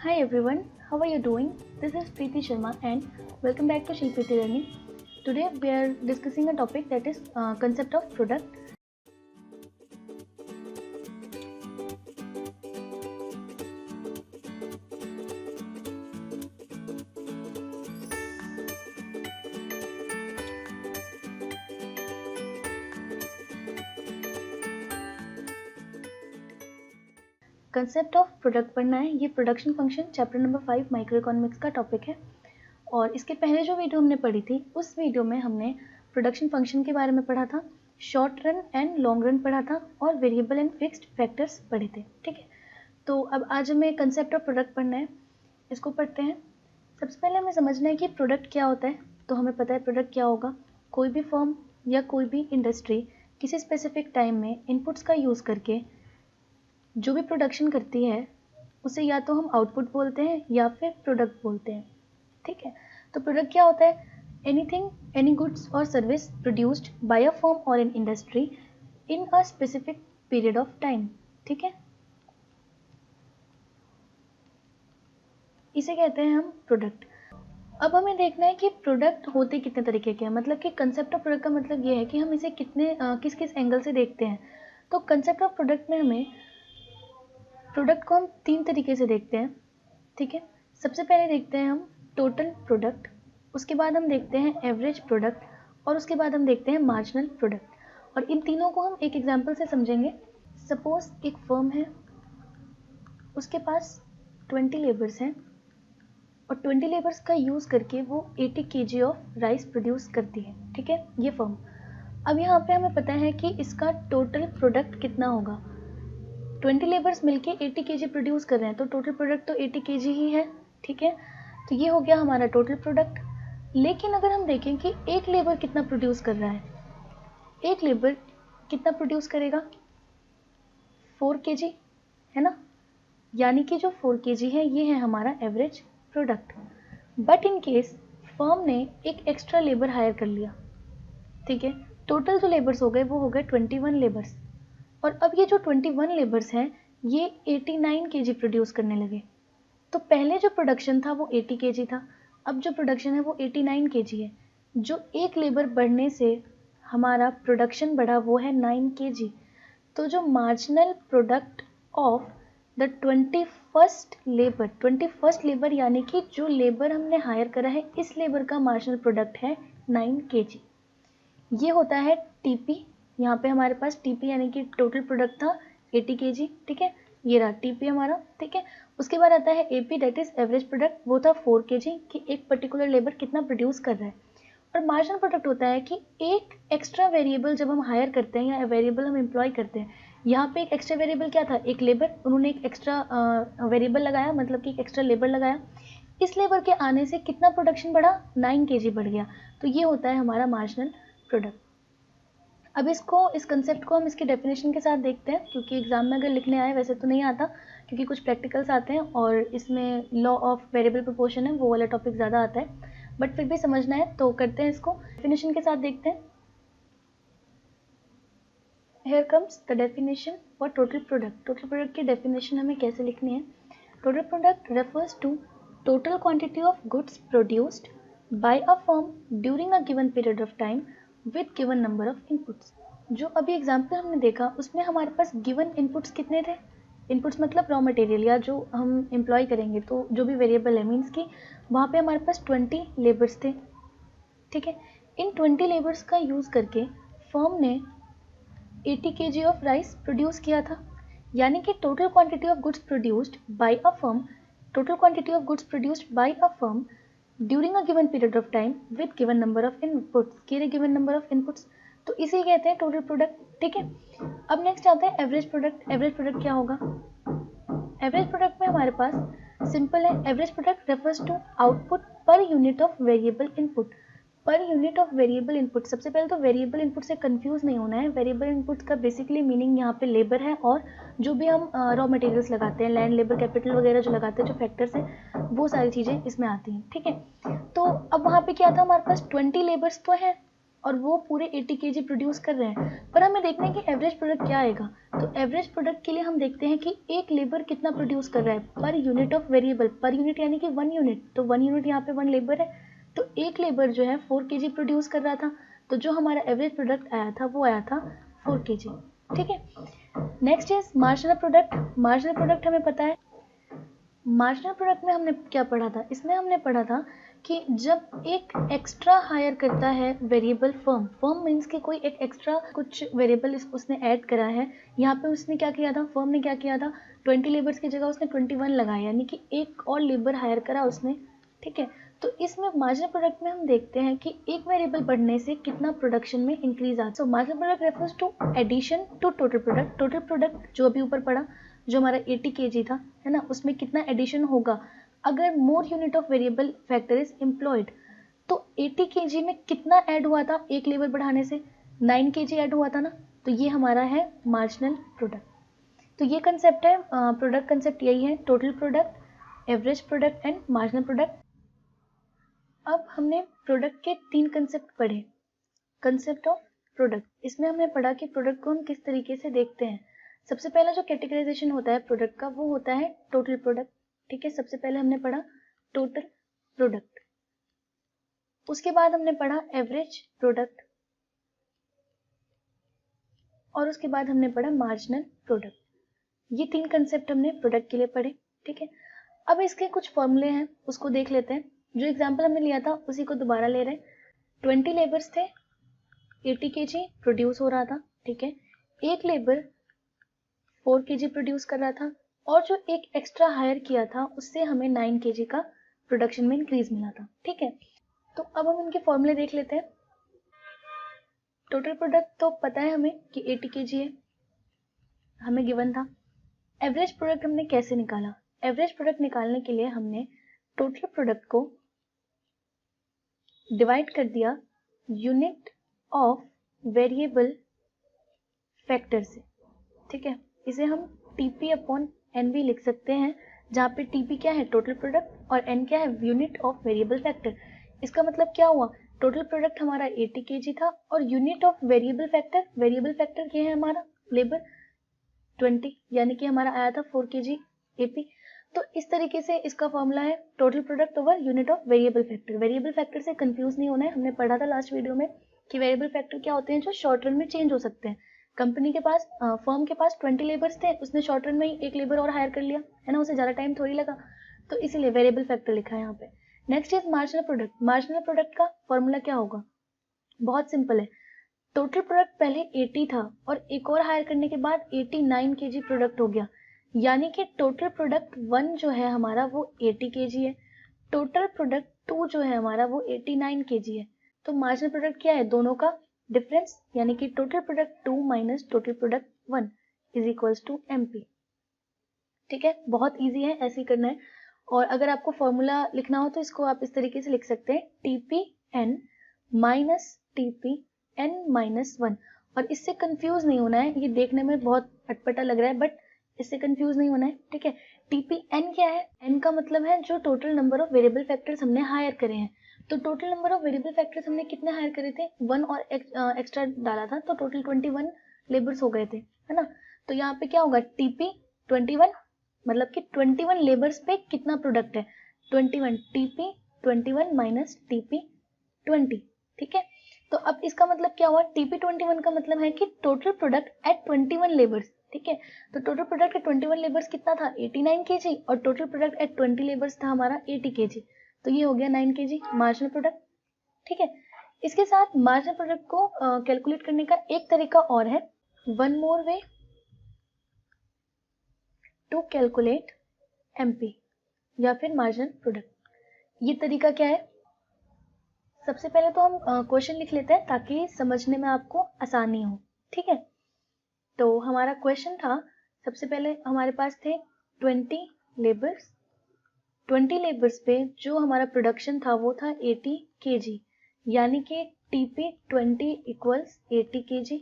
Hi everyone, how are you doing? This is Preeti Sharma and welcome back to Shilpiti Learning. Today we are discussing a topic that is concept of product. Concept of product पढ़ना है। ये production function chapter number 5 micro economics का topic है। और इसके पहले जो video हमने पढ़ी थी उस वीडियो में हमने प्रोडक्शन फंक्शन के बारे में पढ़ा था, short run and long run पढ़ा था और वेरिएबल एंड फिक्स्ड फैक्टर्स पढ़े थे। ठीक है, तो अब आज हमें कंसेप्ट ऑफ प्रोडक्ट पढ़ना है, इसको पढ़ते हैं। सबसे पहले हमें समझना है कि प्रोडक्ट क्या होता है। तो हमें पता है प्रोडक्ट क्या होगा। कोई भी फर्म या कोई भी इंडस्ट्री किसी स्पेसिफिक टाइम में इनपुट्स का यूज़ करके जो भी प्रोडक्शन करती है उसे या तो हम आउटपुट बोलते हैं या फिर प्रोडक्ट बोलते हैं। ठीक है, तो प्रोडक्ट क्या होता है? एनीथिंग, एनी गुड्स और service produced by a firm और an industry in a specific period of time. ठीक है, इसे कहते हैं हम प्रोडक्ट। अब हमें देखना है कि प्रोडक्ट होते कितने तरीके के हैं। मतलब कि कंसेप्ट ऑफ प्रोडक्ट का मतलब ये है कि हम इसे किस किस एंगल से देखते हैं। तो कंसेप्ट ऑफ प्रोडक्ट में हमें प्रोडक्ट को हम 3 तरीके से देखते हैं। ठीक है, सबसे पहले देखते हैं हम टोटल प्रोडक्ट, उसके बाद हम देखते हैं एवरेज प्रोडक्ट और उसके बाद हम देखते हैं मार्जिनल प्रोडक्ट। और इन तीनों को हम एक एग्जांपल से समझेंगे। सपोज एक फर्म है, उसके पास 20 लेबर्स हैं और 20 लेबर्स का यूज़ करके वो 80 kg ऑफ राइस प्रोड्यूस करती है। ठीक है, ये फर्म। अब यहाँ पे हमें पता है कि इसका टोटल प्रोडक्ट कितना होगा। 20 लेबर्स मिलके 80 kg प्रोड्यूस कर रहे हैं तो टोटल प्रोडक्ट तो 80 kg ही है। ठीक है, तो ये हो गया हमारा टोटल प्रोडक्ट। लेकिन अगर हम देखें कि एक लेबर कितना प्रोड्यूस कर रहा है, एक लेबर कितना प्रोड्यूस करेगा? 4 kg, है ना। यानी कि जो 4 kg है ये है हमारा average product. But in case firm ने एक एक्स्ट्रा लेबर हायर कर लिया। ठीक है, टोटल जो लेबर्स हो गए वो हो गए 21 लेबर्स। और अब ये जो 21 लेबर्स हैं ये 89 kg प्रोड्यूस करने लगे। तो पहले जो प्रोडक्शन था वो 80 kg था, अब जो प्रोडक्शन है वो 89 kg है। जो एक लेबर बढ़ने से हमारा प्रोडक्शन बढ़ा वो है 9 kg। तो जो marginal product of the 21st labour यानी कि जो लेबर हमने हायर करा है इस लेबर का मार्जिनल प्रोडक्ट है 9 kg। ये होता है टीपी। यहाँ पे हमारे पास टीपी यानी कि टोटल प्रोडक्ट था 80 kg। ठीक है, ये रहा टीपी हमारा। ठीक है, उसके बाद आता है AP that is average product, वो था 4 kg कि एक पर्टिकुलर लेबर कितना प्रोड्यूस कर रहा है। और मार्जिनल प्रोडक्ट होता है कि एक एक्स्ट्रा वेरिएबल जब हम हायर करते हैं या वेरिएबल हम एम्प्लॉय करते हैं। यहाँ पे एक एक्स्ट्रा वेरिएबल क्या था? एक लेबर, उन्होंने एक एक्स्ट्रा वेरिएबल लगाया, मतलब कि एक एक्स्ट्रा लेबर लगाया। इस लेबर के आने से कितना प्रोडक्शन बढ़ा? 9 kg बढ़ गया। तो ये होता है हमारा मार्जिनल प्रोडक्ट। अब इस कंसेप्ट को हम इसकी डेफिनेशन के साथ देखते हैं, क्योंकि एग्जाम में अगर लिखने आए वैसे तो नहीं आता, क्योंकि कुछ प्रैक्टिकल्स आते हैं और इसमें लॉ ऑफ वेरिएबल प्रोपोर्शन है वो वाला टॉपिक ज़्यादा आता है। बट फिर भी समझना है तो करते हैं, इसको डेफिनेशन के साथ देखते हैं। Here comes the definition for total product. Total product की डेफिनेशन हमें कैसे लिखनी है? Total product refers to total quantity of goods produced by a firm during a given period of time with given number of inputs. जो अभी example हमने देखा उसमें हमारे पास गिवन इनपुट्स कितने थे? इनपुट्स मतलब रॉ मटेरियल या जो हम एम्प्लॉय करेंगे, तो जो भी वेरिएबल है मीन्स कि वहाँ पे हमारे पास 20 लेबर्स थे। ठीक है, इन 20 लेबर्स का यूज़ करके फर्म ने 80 kg ऑफ राइस प्रोड्यूस किया था। यानी कि total quantity of goods produced by a firm, total quantity of goods produced by a firm during a given period of time with given number of inputs, given number of inputs, तो इसे कहते हैं total product. ठीक है, अब next आता है average product. Average product क्या होगा? एवरेज प्रोडक्ट में हमारे पास सिंपल है, average product refers to output per unit of variable input. Per unit of variable input, सबसे पहले तो वेरिएबल इनपुट से कंफ्यूज नहीं होना है। वेरिएबल इनपुट का बेसिकली मीनिंग यहाँ पे लेबर है और जो भी हम रॉ मटेरियल्स लगाते हैं, लैंड, लेबर, कैपिटल वगैरह जो लगाते हैं, जो फैक्टर्स हैं, वो सारी चीज़ें इसमें आती हैं। ठीक है, तो अब वहाँ पे क्या था? हमारे पास 20 लेबर्स तो हैं और वो पूरे 80 केजी प्रोड्यूस कर रहे हैं, पर हमें देखना है कि एवरेज प्रोडक्ट क्या आएगा। तो एवरेज प्रोडक्ट के लिए हम देखते हैं कि एक लेबर कितना प्रोड्यूस कर रहा है पर unit of variable, per unit यानी कि 1 यूनिट, तो 1 यूनिट यहाँ पे 1 लेबर है, तो एक लेबर जो है 4 केजी प्रोड्यूस कर रहा था, तो जो हमारा एवरेज प्रोडक्ट आया था वो आया था 4 केजी। ठीक है, next is marginal product. Marginal product हमें पता है, मार्जिनल प्रोडक्ट में हमने क्या पढ़ा था, इसमें हमने पढ़ा था कि जब एक एक्स्ट्रा हायर करता है वेरिएबल फर्म, फर्म मीन्स कि कोई एक एक्स्ट्रा कुछ वेरिएबल उसने ऐड करा है, यहाँ पे उसने क्या किया था, फर्म ने क्या किया था, 20 लेबर्स की जगह उसने 21 लगाया, यानी कि एक और लेबर हायर करा उसने। ठीक है, तो इसमें मार्जिनल प्रोडक्ट में हम देखते हैं कि एक वेरिएबल बढ़ने से कितना प्रोडक्शन में इंक्रीज आता है। So marginal product refers to addition to total product. Total product जो अभी ऊपर पड़ा, जो हमारा 80 केजी था, है ना, उसमें कितना एडिशन होगा अगर मोर unit of variable factor is employed. तो 80 केजी में कितना ऐड हुआ था एक लेबर बढ़ाने से, 9 केजी ऐड हुआ था ना, तो ये हमारा है मार्जिनल प्रोडक्ट। तो ये कंसेप्ट है, प्रोडक्ट कंसेप्ट यही है, total product, average product and marginal product. अब हमने प्रोडक्ट के 3 कंसेप्ट पढ़े। कंसेप्ट ऑफ प्रोडक्ट, इसमें हमने पढ़ा कि प्रोडक्ट को हम किस तरीके से देखते हैं। सबसे पहला जो कैटेगराइजेशन होता है प्रोडक्ट का वो होता है टोटल प्रोडक्ट। ठीक है, सबसे पहले हमने पढ़ा टोटल प्रोडक्ट, उसके बाद हमने पढ़ा एवरेज प्रोडक्ट, और उसके बाद हमने पढ़ा मार्जिनल प्रोडक्ट। ये 3 कंसेप्ट हमने प्रोडक्ट के लिए पढ़े। ठीक है, अब इसके कुछ फॉर्मूले हैं उसको देख लेते हैं। जो एग्जाम्पल हमने लिया था उसी को दोबारा ले रहे हैं। 20 लेबर्स थे, 80 केजी प्रोड्यूस हो रहा था। ठीक है, एक लेबर 4 केजी प्रोड्यूस कर रहा था, और जो एक एक्स्ट्रा हायर किया था उससे हमें 9 केजी का प्रोडक्शन में इंक्रीज मिला था। ठीक है, तो अब हम इनके फॉर्मूले देख लेते हैं। टोटल प्रोडक्ट तो पता है हमें कि 80 केजी है, हमें गिवन था। एवरेज प्रोडक्ट हमने कैसे निकाला, एवरेज प्रोडक्ट निकालने के लिए हमने टोटल प्रोडक्ट को डिवाइड कर दिया यूनिट ऑफ वेरिएबल फैक्टर से। ठीक है, इसे हम TP अपॉन एन भी लिख सकते हैं, जहाँ पे TP क्या है, टोटल प्रोडक्ट, और N क्या है, यूनिट ऑफ वेरिएबल फैक्टर। इसका मतलब क्या हुआ, टोटल प्रोडक्ट हमारा 80 केजी था, और यूनिट ऑफ वेरिएबल फैक्टर ये है हमारा लेबर 20, यानी कि हमारा आया था 4 केजी AP। तो इस तरीके से इसका फॉर्मूला है total product over unit of variable factor. Variable factor से कंफ्यूज नहीं होना है, हमने पढ़ा था लास्ट वीडियो में कि वेरिएबल फैक्टर क्या होते हैं, जो शॉर्ट रन में चेंज हो सकते हैं। कंपनी के पास, फर्म के पास 20 लेबर्स थे, उसने शॉर्ट रन में ही एक लेबर और हायर कर लिया, है ना, उसे ज़्यादा टाइम थोड़ी लगा, तो इसीलिए वेरिएबल फैक्टर लिखा है यहाँ पे। Next is marginal product. Marginal product का फॉर्मूला क्या होगा, बहुत सिंपल है। टोटल प्रोडक्ट पहले 80 था और एक और हायर करने के बाद 89 केजी प्रोडक्ट हो गया, यानी कि टोटल प्रोडक्ट 1 जो है हमारा वो 80 केजी है, टोटल प्रोडक्ट 2 जो है हमारा वो 89 केजी है। तो मार्जिनल प्रोडक्ट क्या है, दोनों का डिफरेंस, यानी कि total product 2 minus total product 1 is equals to MP। ठीक है, बहुत इजी है, ऐसे ही करना है। और अगर आपको फॉर्मूला लिखना हो तो इसको आप इस तरीके से लिख सकते हैं, TPN माइनस TPN माइनस 1। और इससे कंफ्यूज नहीं होना है, ये देखने में बहुत अटपटा लग रहा है बट इससे कंफ्यूज नहीं होना है। ठीक है, TPN क्या है, N का मतलब है जो total number of variable factors हमने हायर करे हैं। तो total number of variable factors हमने कितने हायर करे थे, 1 और एक्स्ट्रा डाला था, तो टोटल 21 लेबर्स हो गए थे, है ना। तो यहाँ पे क्या होगा, TP 21, मतलब कि 21 लेबर्स पे कितना प्रोडक्ट है, 21, TP 21 माइनस TP 20। ठीक है, तो अब इसका मतलब क्या हुआ, TP 21 का मतलब है कि टोटल प्रोडक्ट एट 21 लेबर्स। ठीक है, तो टोटल प्रोडक्ट एट 21 लेबर्स कितना था, 89 केजी, और टोटल प्रोडक्ट एट 20 लेबर्स था हमारा 80 केजी, तो ये हो गया 9 केजी मार्जिनल प्रोडक्ट। ठीक है, इसके साथ मार्जिनल प्रोडक्ट को कैलकुलेट करने का एक तरीका और है, one more way to calculate MP या फिर मार्जिनल प्रोडक्ट। ये तरीका क्या है, सबसे पहले तो हम क्वेश्चन लिख लेते हैं ताकि समझने में आपको आसानी हो। ठीक है, तो हमारा क्वेश्चन था, सबसे पहले हमारे पास थे 20 लेबर्स, 20 लेबर्स पे जो हमारा प्रोडक्शन था वो था 80 केजी, यानी कि TP 20 इक्वल्स 80 केजी।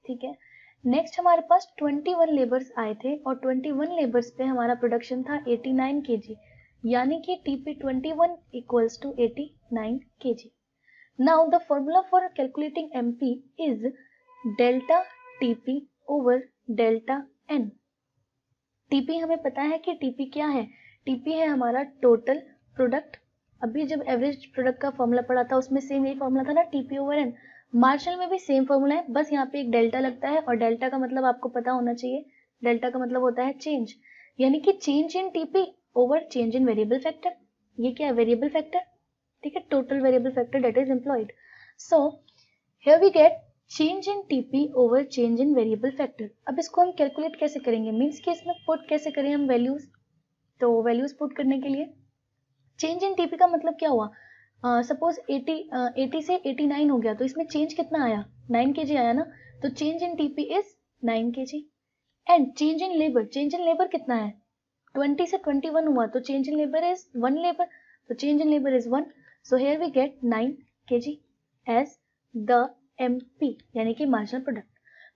ठीक है, नेक्स्ट हमारे पास 21 लेबर्स आए थे और 21 लेबर्स पे हमारा प्रोडक्शन था 89 केजी, यानी कि TP 21 equals to 89 KG. Now the formula for calculating MP is delta TP over delta N. TP हमें पता है कि टीपी क्या है, टीपी है हमारा टोटल प्रोडक्ट। अभी जब एवरेज प्रोडक्ट का फॉर्मूला पढ़ा था उसमें सेम यही फॉर्मूला था ना, टीपी ओवर एन। मार्शल में भी सेम फॉर्मूला है, बस यहाँ पे एक डेल्टा लगता है और डेल्टा का मतलब आपको पता होना चाहिए, डेल्टा का मतलब होता है चेंज, यानी कि change in TP over change in variable factor. ये क्या है, वेरिएबल फैक्टर, ठीक है, total variable factor that is employed. So here we get change in TP over change in variable factor. अब इसको हम कैलकुलेट कैसे करेंगे, मीन्स कि इसमें पुट कैसे करें हम वैल्यूज। तो वैल्यूज पुट करने के लिए चेंज इन टीपी का मतलब क्या हुआ, सपोज 80 से 89 हो गया, तो इसमें चेंज कितना आया, 9 kg आया ना, तो change in TP is 9 kg। And change in labour, change in labour कितना है, 20 से 21 हुआ, तो change in labour is 1 labour, तो change in labour is 1। So here we get 9 kg as the MP, यानी कि मार्जिनल प्रोडक्ट।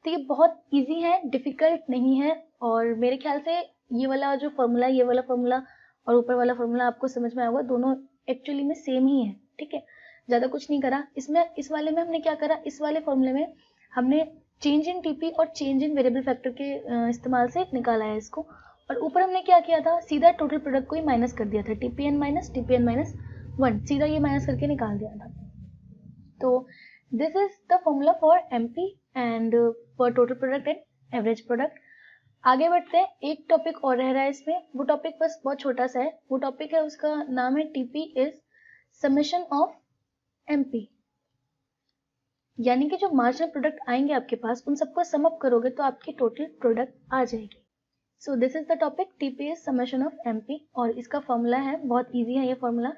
तो ये बहुत इजी है, डिफिकल्ट नहीं है, और मेरे ख्याल से ये वाला जो फॉर्मूला, ये वाला फॉर्मूला और ऊपर वाला फॉर्मूला आपको समझ में आएगा, दोनों एक्चुअली में सेम ही है, ठीक है, ज्यादा कुछ नहीं करा इसमें। इस वाले में हमने क्या करा, इस वाले फॉर्मूले में हमने चेंज इन टीपी और चेंज इन वेरिएबल फैक्टर के इस्तेमाल से निकाला है इसको, और ऊपर हमने क्या किया था, सीधा टोटल प्रोडक्ट को ही माइनस कर दिया था, टीपीएन माइनस 1, सीधा ये माइनस करके निकाल दिया था। तो this is the formula for MP and for total product and average product. आगे बढ़ते हैं, एक टॉपिक और रह रहा है इसमें, वो टॉपिक बस बहुत छोटा सा है, वो टॉपिक है, उसका नाम है TP is summation of MP, यानी कि जो मार्जिनल प्रोडक्ट आएंगे आपके पास उन सबको सम अप करोगे तो आपकी टोटल प्रोडक्ट आ जाएगी। So this is the topic TP is summation of MP, और इसका फॉर्मूला है, बहुत इजी है ये फॉर्मूला।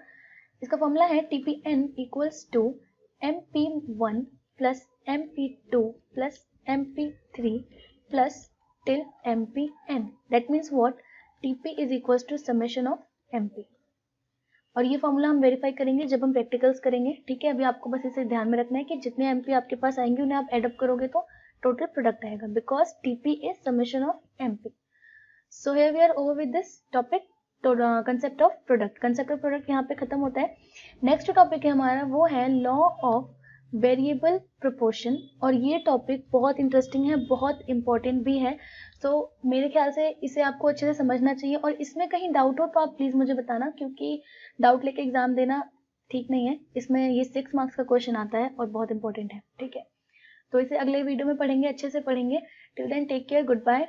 इसका फॉर्मूला है TPN equals to MP1 plus MP2 plus MP3 plus till MPN, that means what, TP is equals to summation of MP। और ये फॉर्मूला हम वेरीफाई करेंगे जब हम प्रैक्टिकल्स करेंगे, ठीक है। अभी आपको बस इसे ध्यान में रखना है कि जितने MP आपके पास आएंगे उन्हें आप एड अप करोगे तो टोटल प्रोडक्ट आएगा, because TP is summation of MP। So here we are over with this topic, concept of product. Concept of product यहाँ पे खत्म होता है। नेक्स्ट टॉपिक है हमारा, वो है लॉ ऑफ वेरिएबल प्रोपोर्शन, और ये टॉपिक बहुत इंटरेस्टिंग है, बहुत इंपॉर्टेंट भी है। तो मेरे ख्याल से इसे आपको अच्छे से समझना चाहिए, और इसमें कहीं डाउट हो तो आप प्लीज मुझे बताना, क्योंकि डाउट लेके एग्जाम देना ठीक नहीं है। इसमें ये 6 मार्क्स का क्वेश्चन आता है और बहुत इंपॉर्टेंट है, ठीक है। तो इसे अगले वीडियो में पढ़ेंगे, अच्छे से पढ़ेंगे। Till then take care, good bye.